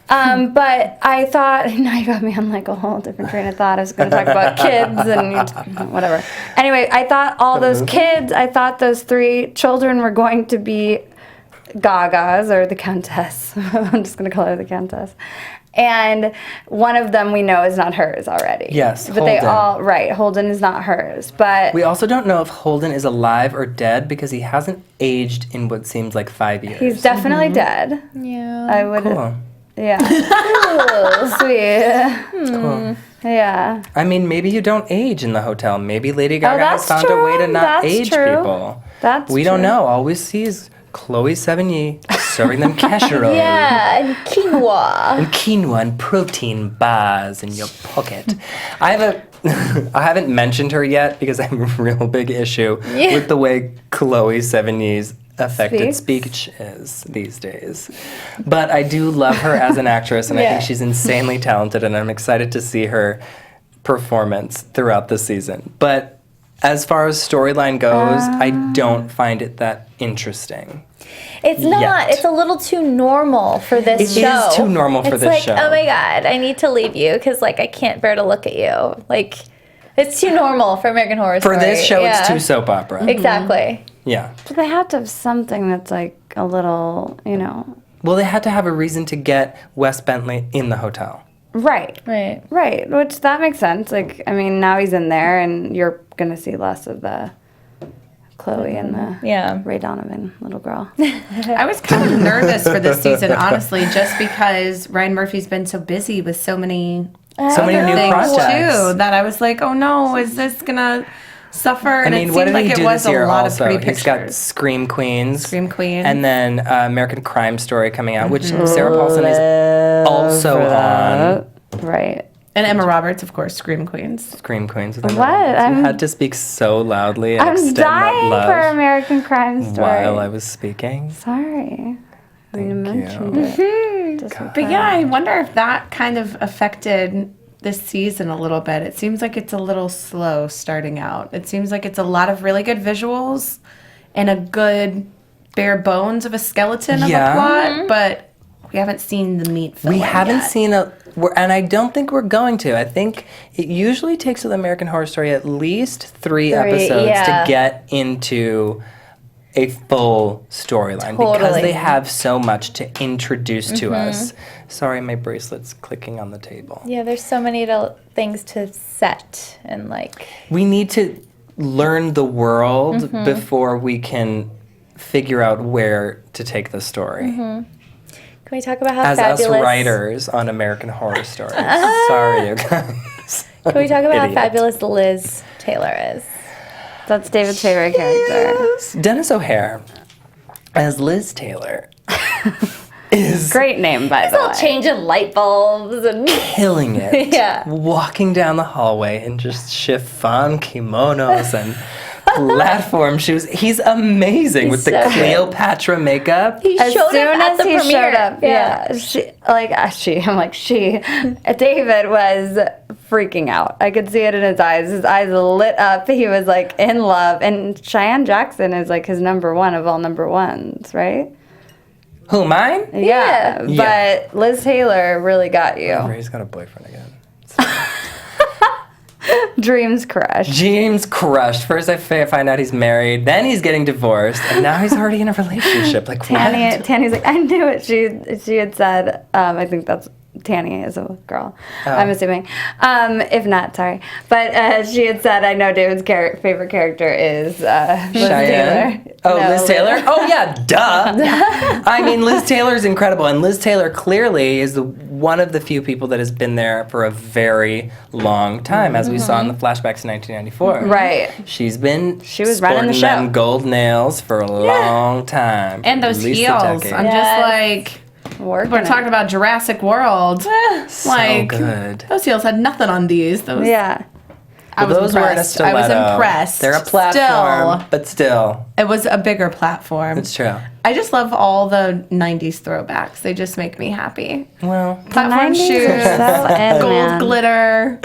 But I thought, now you got me on like a whole different train of thought. I was going to talk about kids and whatever. Anyway, I thought all those kids, I thought those 3 children were going to be Gaga's or the Countess. I'm just going to call her the Countess. And one of them we know is not hers already. Yes, But they Holden. all, right, Holden is not hers. But We also don't know if Holden is alive or dead because he hasn't aged in what seems like 5 years. he's definitely dead. Yeah. I would, cool. yeah. Sweet. Cool. Yeah. I mean, maybe you don't age in the hotel. Maybe Lady Gaga has that's found a way to true. not That's age true. people. That's we don't true. know. All we see is Chloe Sevigny serving them casserole. Yeah, and quinoa. And quinoa and protein bars in your pocket. I haven't mentioned her yet because I have a real big issue with the way Chloe Sevigny's affected speech is these days. But I do love her as an actress, and I think she's insanely talented, and I'm excited to see her performance throughout the season. But as far as storyline goes, I don't find it that interesting. It's not. Yet. It's a little too normal for this It show. is too normal for it's this like, show. oh my god, I need to leave you because like I can't bear to look at you. Like, it's too normal for American Horror Story. For this show, yeah. it's too soap opera. Exactly. Yeah. But they have to have something that's like a little, Well, they had to have a reason to get Wes Bentley in the hotel. Right. Right. Right. Which that makes sense. Like, I mean, now he's in there and you're going to see less of the Chloe and the Ray Donovan little girl. I was kind of nervous for this season, honestly, just because Ryan Murphy's been so busy with so many So many new things projects. too that I was like, oh no, is this gonna suffer? I And mean, it what seemed did like he it do was this year a lot also? of pretty He's got pictures. Scream Queens. Scream Queen. And then American Crime Story coming out, which Sarah Paulson is also on. Right. And Emma Roberts, of course, Scream Queens. Scream Queens. With Emma What? Roberts. You had to speak so loudly and I'm extend that dying love for American Crime Story. while I was speaking. Sorry. Thank You you. mentioned it. Just But yeah, I wonder if that kind of affected this season a little bit. It seems like it's a little slow starting out. It seems like it's a lot of really good visuals and a good bare bones of a skeleton of Yeah. a plot, but we haven't seen the meat filling We haven't yet. seen and I don't think we're going to. I think it usually takes with American Horror Story at least 3 episodes yeah. to get into a full storyline because Totally. they have so much to introduce to us. Sorry, my bracelet's clicking on the table. Yeah, there's so many things to set and like. We need to learn the world before we can figure out where to take the story. Can we talk about how As fabulous? us writers on American Horror Story. Sorry, you guys. Can we talk about how Idiot. fabulous Liz Taylor is? That's David's favorite character. Dennis O'Hare as Liz Taylor is Great name, by the All way. changing light bulbs and killing it. Yeah. Walking down the hallway in just chiffon kimonos and platform shoes. He's amazing with the so good. Cleopatra makeup. he As showed soon up at as the he premiere. showed up, David was freaking out. I could see it in his eyes. His eyes lit up. He was like in love. And Cheyenne Jackson is like his number one of all number ones, right? Who, mine? Yeah. Yeah. But Liz Taylor really got you. Ray's got a boyfriend again. Dreams crushed. James crushed. First I find out he's married, then he's getting divorced, and now he's already in a relationship. Like, what? Tanny's like, I knew it. She had said, I think that's Tanny is a girl, I'm assuming. If not, sorry. But she had said, I know David's favorite character is Liz Cheyenne? Taylor. Oh, No, Liz Taylor? Oh, yeah, duh. I mean, Liz Taylor's incredible, and Liz Taylor clearly is one of the few people that has been there for a very long time, as we saw in the flashbacks in 1994. Right. She was running the show. them gold nails for a long time. And those at least a heels. decade. I'm just like, working. We're talking about Jurassic World. So good. Those seals had nothing on these. Those, Yeah. I was Those weren't a impressed. I was stiletto. impressed. They're a platform, Still, but still, it was a bigger platform. it's true. I just love all the 90s throwbacks. They just make me happy. Well, Platform 90s shoes, are so in, gold man. glitter,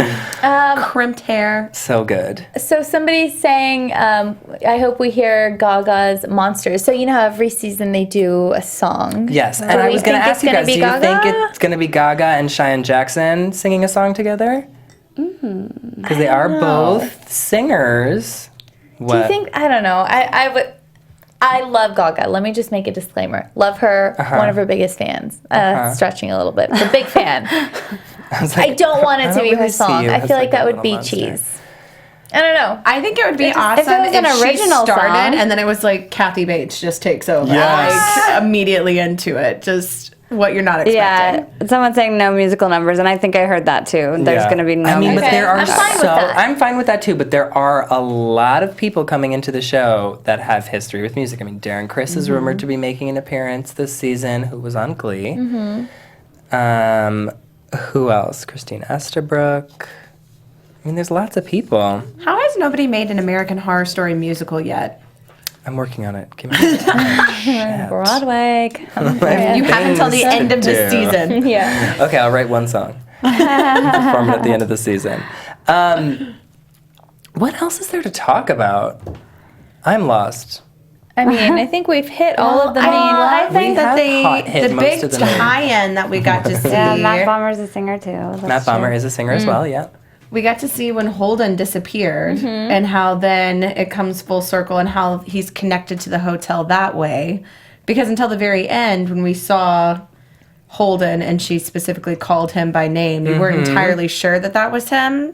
crimped hair. so good. So somebody's saying, I hope we hear Gaga's Monsters. So you know how every season they do a song. Yes, and Do I we was going to think ask it's you gonna guys, be do you think Gaga? it's going to be Gaga and Cheyenne Jackson singing a song together? Because they are both singers. What? Do you think? I don't know. I love Gaga. Let me just make a disclaimer. Love her. One of her biggest fans. Stretching a little bit, but big fan. I was I like, don't want it to be really her see song. you I as, feel like a that would little be monster. cheese. I don't know. I think it would be if it awesome was an if she original started song. and then it was like Kathy Bates just takes over. Yes. Like immediately into it. Just what you're not expecting. Yeah, someone's saying no musical numbers, and I think I heard that too. There's Yeah. going to be no I mean, musical but there are I'm fine with that. I'm fine with that too, but there are a lot of people coming into the show that have history with music. I mean, Darren Criss is rumored to be making an appearance this season, who was on Glee. Who else? Christine Estabrook. I mean, there's lots of people. How has nobody made an American Horror Story musical yet? I'm working on it. Give me some time. Broadway. You have until the end of this do. season. Yeah. Okay, I'll write one song. Perform it at the end of the season. What else is there to talk about? I'm lost. I mean, I think we've hit all of the main. I think We have that hot hit the most big of the names. tie-in that we got to see. Yeah, Matt Bomer's a singer too. That's Matt Bomber true. is a singer as well, yeah. We got to see when Holden disappeared and how then it comes full circle and how he's connected to the hotel that way. Because until the very end, when we saw Holden and she specifically called him by name, we weren't entirely sure that that was him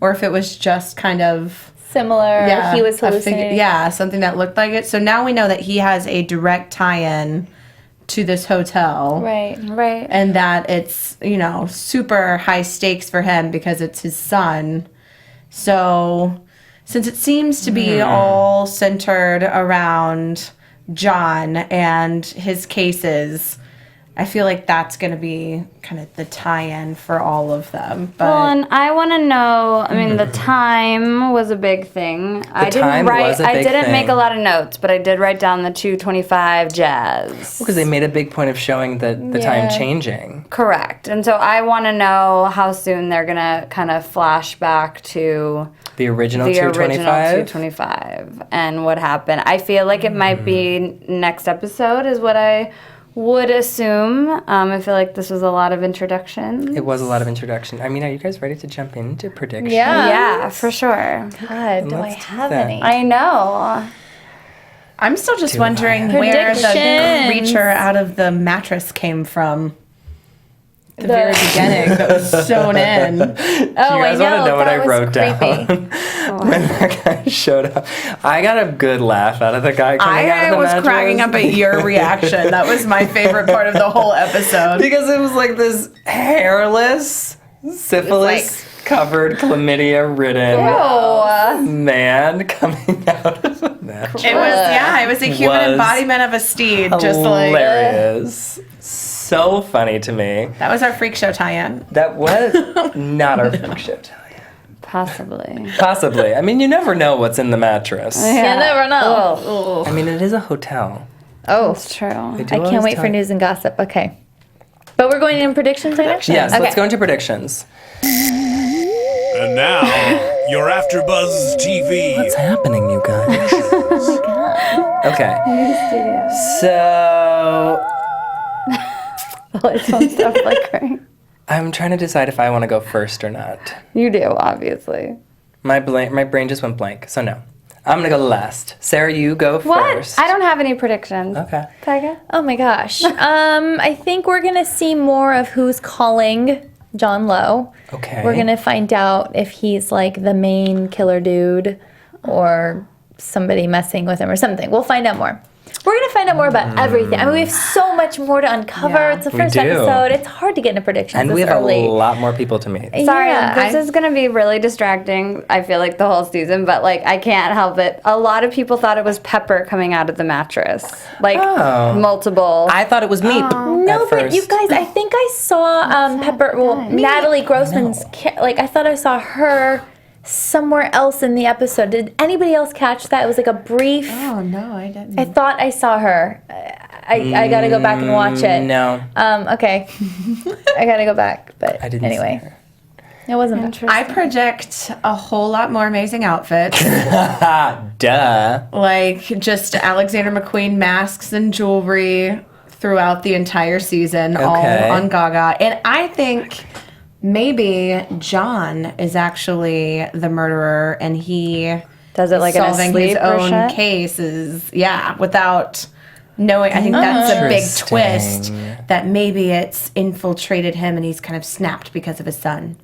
or if it was just kind of Similar. He was a hallucinating. something that looked like it. So now we know that he has a direct tie-in to this hotel. Right. Right. And that it's, super high stakes for him because it's his son. So since it seems to be all centered around John and his cases, I feel like that's going to be kind of the tie-in for all of them. But Well, and I want to know. I mean, the time was a big thing. I time didn't write. was a I big didn't make thing. a lot of notes, but I did write down the 2:25 jazz. Because they made a big point of showing the time changing. Correct. And so I want to know how soon they're gonna kind of flash back to The original the 225. original 225 and what happened. I feel like it might be next episode is what I would assume. I feel like this was a lot of introductions. It was a lot of introduction. I mean, are you guys ready to jump into predictions? Yeah. Yeah, for sure. God, do I Let's do have that. any? I know. I'm still just Too wondering high. where the Predictions. creature out of the mattress came from. The very beginning that was sewn in. Oh, You guys I know. want to know what that I was wrote creepy. down when that guy showed up? I got a good laugh out of the guy coming out of I the was mattress. cracking up at your reaction. That was my favorite part of the whole episode. Because it was like this hairless, syphilis-covered, chlamydia-ridden man coming out of a mattress. It was a human Was embodiment of a steed. Just like hilarious. So funny to me. that was our freak show tie-in. That was not our freak show tie-in. Possibly. Possibly. I mean, you never know what's in the mattress. You never know. I mean, it is a hotel. Oh, It's true. They do I always can't wait for tell- news and gossip. Okay. But we're going in predictions later? Yes, Okay. let's go into predictions. And now, your AfterBuzz TV. What's happening, you guys? Okay. So Lights don't stop flickering. I'm trying to decide if I want to go first or not. You do, obviously. My brain just went blank, so no. I'm gonna go last. Sarah, you go What? first. I don't have any predictions. Okay. Pega? Oh my gosh. I think we're going to see more of who's calling John Lowe. Okay. We're going to find out if he's like the main killer dude or somebody messing with him or something. We'll find out more. We're going to find out more about everything. I mean, we have so much more to uncover. Yeah. It's the We first do. episode. It's hard to get into predictions And this we have early. a lot more people to meet. Sorry, Yeah, this is gonna be really distracting. I feel like the whole season, but like I can't help it. A lot of people thought it was Pepper coming out of the mattress, like multiple. I thought it was me No, at but first. you guys, I think I saw Pepper, Natalie Grossman's, like, I thought I saw her somewhere else in the episode. Did anybody else catch that? It was like a brief. Oh no, I didn't. I thought I saw her. I gotta go back and watch it. No, Okay. I gotta go back. But I didn't anyway, see her. it wasn't. I project a whole lot more amazing outfits, Duh. like just Alexander McQueen masks and jewelry throughout the entire season, all Okay. on Gaga. And I think maybe John is actually the murderer, and he Does it like in a solving his sleep or own shit? cases. Yeah, without knowing. I think that's a big twist. Interesting. That maybe it's infiltrated him, and he's kind of snapped because of his son.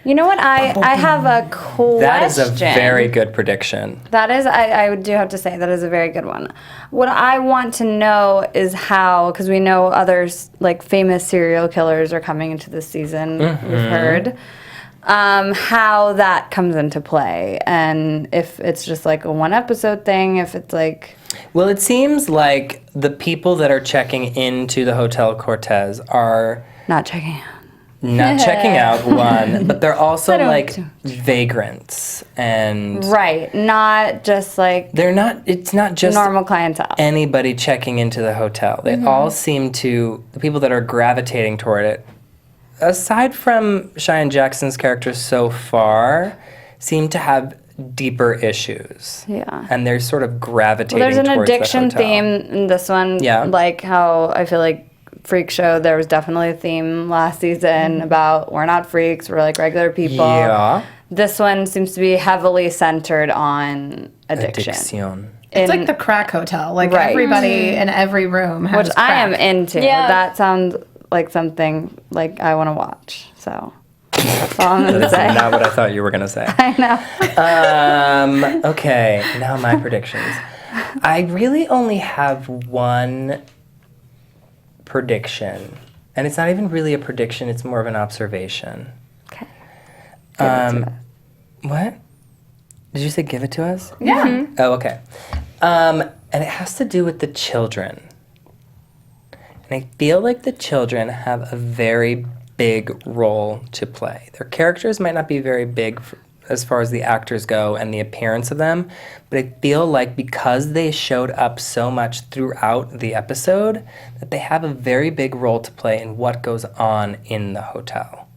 You know what? I have a question. That is a very good prediction. That is, I do have to say, that is a very good one. What I want to know is how, because we know others, like famous serial killers are coming into this season, we've heard, how that comes into play. And if it's just like a one episode thing, if it's like. Well, it seems like the people that are checking into the Hotel Cortez are Not checking out. not checking out, one, but they're also don't like do- vagrants. And Right. Not just like they're not, it's not just normal clientele. anybody checking into the hotel. They all seem to, the people that are gravitating toward it, aside from Cheyenne Jackson's character so far, seem to have deeper issues. Yeah. And they're sort of gravitating There's an towards the addiction hotel. theme in this one. Yeah. Like how I feel like Freak Show, there was definitely a theme last season about we're not freaks, we're like regular people. Yeah. This one seems to be heavily centered on addiction. Addiction. It's In- like the crack hotel. Like Right. everybody in every room has which crack. I am into. Yeah. That sounds like something like I want to watch. So that's all I'm gonna That's say. not what I thought you were going to say. I know. Okay, now my predictions. I really only have one prediction. And it's not even really a prediction, it's more of an observation. Okay. Give it to us. What? Did you say give it to us? Yeah. Oh, okay. And it has to do with the children. And I feel like the children have a very big role to play. Their characters might not be very big as far as the actors go and the appearance of them, but I feel like because they showed up so much throughout the episode, that they have a very big role to play in what goes on in the hotel.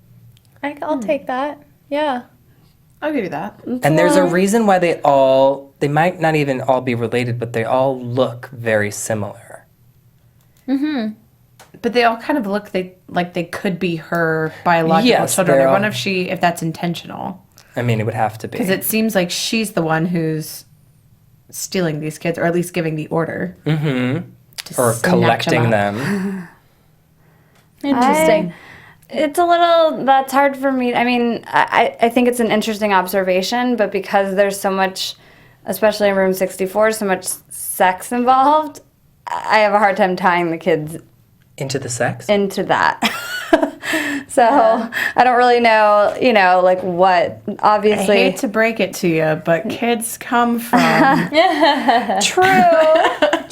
I'll take that. Yeah. I'll give you that. And there's a reason why they might not even all be related, but they all look very similar. But they all kind of look like they could be her biological Yes, children. they're I wonder all- if that's intentional. I mean, it would have to be. Because it seems like she's the one who's stealing these kids, or at least giving the order. Mm-hmm. Or collecting up. them. Interesting. It's a little, that's hard for me. I mean, I think it's an interesting observation, but because there's so much, especially in Room 64, so much sex involved, I have a hard time tying the kids Into the sex? into that. So I don't really know, like what, I obviously. hate to break it to you, but kids come from. True.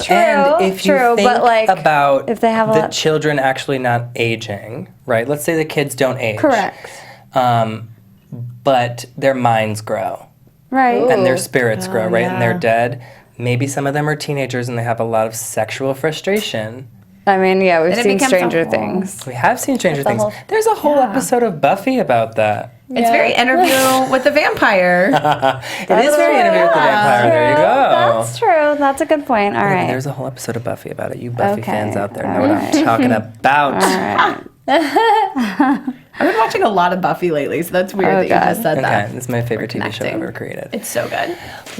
And if you true, think but like about if they have a the lot- children actually not aging, right? Let's say the kids don't age. Correct. But their minds grow Right. and their spirits grow, right? And they're yeah. dead. Maybe some of them are teenagers and they have a lot of sexual frustration. I mean, yeah, we've it seen becomes a Stranger whole- Things. We have seen Stranger Things. whole- There's a whole episode of Buffy about that. It's very interview with the vampire. It is very Interview with the Vampire. There you go. That's true. That's a good point. All right. There's a whole episode of Buffy about it. You Buffy Okay. fans out there know what I'm talking about. I've been watching a lot of Buffy lately, so that's weird Oh, that you God. just said Okay, that. it's my favorite TV show connecting. ever created. It's so good.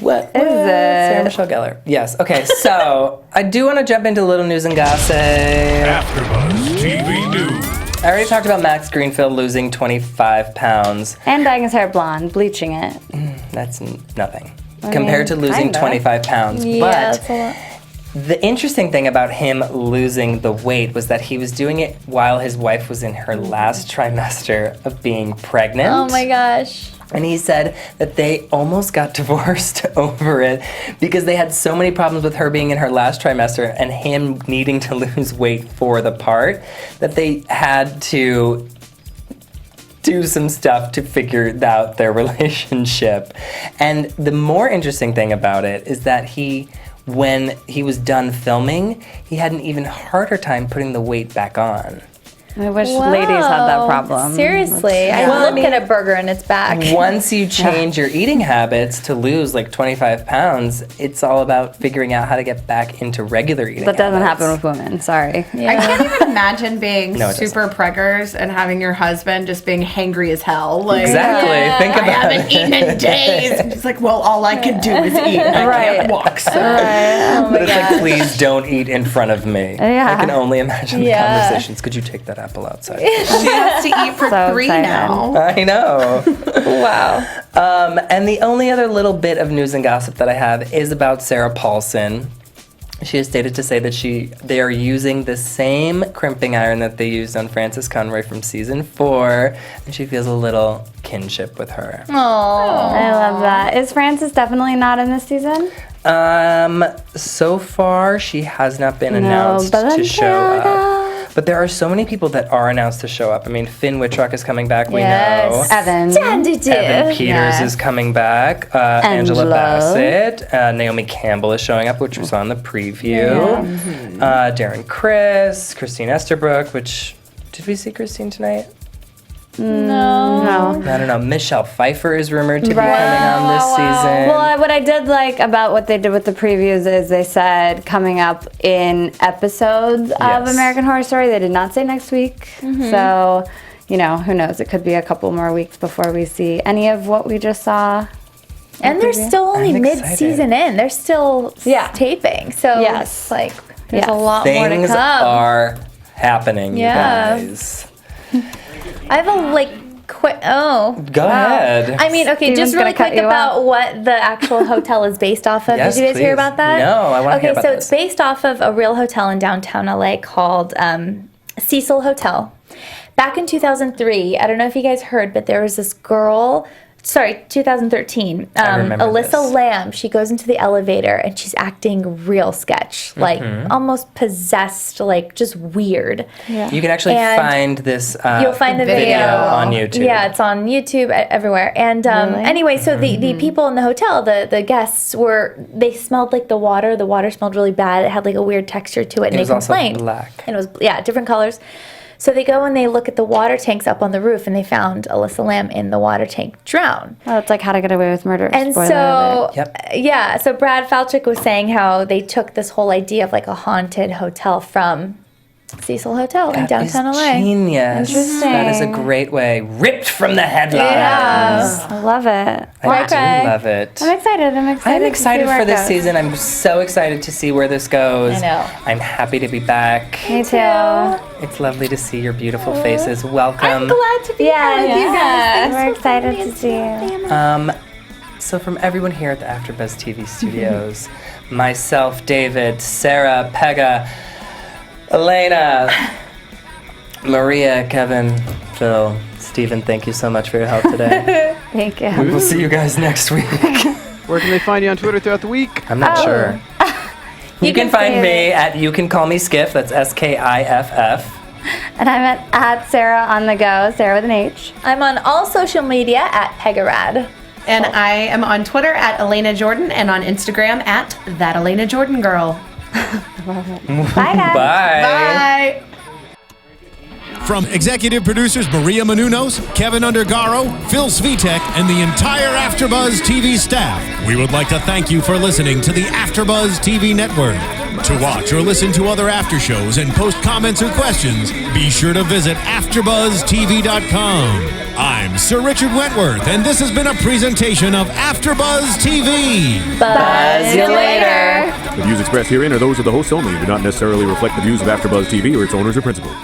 What Is it? Sarah Michelle Gellar. Yes. Okay. So I do want to jump into a little news and gossip. AfterBuzz TV News. I already talked about Max Greenfield losing 25 pounds. And dyeing his hair blonde, bleaching it. That's nothing compared to losing kinda. 25 pounds. Yeah, but that's a lot. The interesting thing about him losing the weight was that he was doing it while his wife was in her last trimester of being pregnant. Oh my gosh. And he said that they almost got divorced over it because they had so many problems with her being in her last trimester and him needing to lose weight for the part that they had to do some stuff to figure out their relationship. And the more interesting thing about it is that when he was done filming, he had an even harder time putting the weight back on. I wish ladies had that problem. Seriously, I look at a burger and it's back. Once you change your eating habits to lose like 25 pounds, it's all about figuring out how to get back into regular eating That doesn't habits. happen with women. Sorry. I can't even imagine being No, it super preggers and having your husband just being hangry as hell. Like, Exactly. Think I about haven't it. eaten in days. And it's like, well, all I can do is eat. I can't walk. So. But it's like, please don't eat in front of me. Yeah. I can only imagine the Yeah. conversations. Could you take that apple outside? She has to eat for So 3 excited. now. I know. Wow. And the only other little bit of news and gossip that I have is about Sarah Paulson. She has stated to say that they are using the same crimping iron that they used on Frances Conroy from season 4, and she feels a little kinship with her. Oh. I love that. Is Frances definitely not in this season? So far she has not been announced to show up. But there are so many people that are announced to show up. I mean, Finn Wittrock is coming back, we know. Evan. Evan Peters is coming back. Angela Angela. Bassett. Naomi Campbell is showing up, which was on the preview. Darren Criss, Christine Esterbrook, which... Did we see Christine tonight? No. I don't know. Michelle Pfeiffer is rumored to be coming on this season. Well, what I did like about what they did with the previews is they said coming up in episodes of Yes. American Horror Story. They did not say next week. So, who knows? It could be a couple more weeks before we see any of what we just saw. And they're still only I'm mid-season in. They're still taping. So Yes. it's like there's Yes. a lot more to Things come. are happening, Yeah. you guys. I have a quick. Oh. Go ahead. I mean, okay, Steven's just really gonna cut quick you about what the actual hotel is based off of. Yes, Did you guys hear please. about that? No, I wanna hear about so this. it's based off of a real hotel in downtown LA called Cecil Hotel. Back in 2003, I don't know if you guys heard, but there was this girl. Sorry, 2013. I remember Alyssa this. Lamb. She goes into the elevator and she's acting real sketch, like Mm-hmm. almost possessed, like just weird. You can actually And find this You'll find the video on YouTube. Yeah, it's on YouTube everywhere. And anyway, so the people in the hotel, the guests they smelled like the water. The water smelled really bad. It had like a weird texture to it, and It they was also complained. black. And it was different colors. So they go and they look at the water tanks up on the roof, and they found Alyssa Lamb in the water tank drowned. Well, it's like How to Get Away with Murder. And Spoiler so, alert. so Brad Falchuk was saying how they took this whole idea of like a haunted hotel from Cecil Hotel in downtown That is LA. genius. Interesting. That is a great way. Ripped from the headlines. Yeah. I love it. I Okay. do love it. I'm excited. I'm I'm excited to see where for it this goes. season. I'm so excited to see where this goes. I know. I'm happy to be back. Me too. It's lovely to see your beautiful faces. Welcome. I'm glad to be Yeah, here with you guys. We're excited to see you. So from everyone here at the AfterBuzz TV studios, myself, David, Sarah, Pega, Elena, Maria, Kevin, Phil, Stephen, thank you so much for your help today. Thank you. We'll see you guys next week. Where can they find you on Twitter throughout the week? I'm not sure. You can find me at You Can Call Me Skiff. That's SKIFF. And I'm at Sarah on the go, Sarah with an H. I'm on all social media at Pegarad. And I am on Twitter at Elena Jordan and on Instagram at That Elena Jordan Girl. Bye, guys. Bye. Bye. From executive producers Maria Menounos, Kevin Undergaro, Phil Svitek, and the entire AfterBuzz TV staff, we would like to thank you for listening to the AfterBuzz TV network. To watch or listen to other after shows and post comments or questions, be sure to visit AfterBuzzTV.com. I'm Sir Richard Wentworth, and this has been a presentation of AfterBuzz TV. Buzz you later. The views expressed herein are those of the hosts only and do not necessarily reflect the views of AfterBuzz TV or its owners or principals.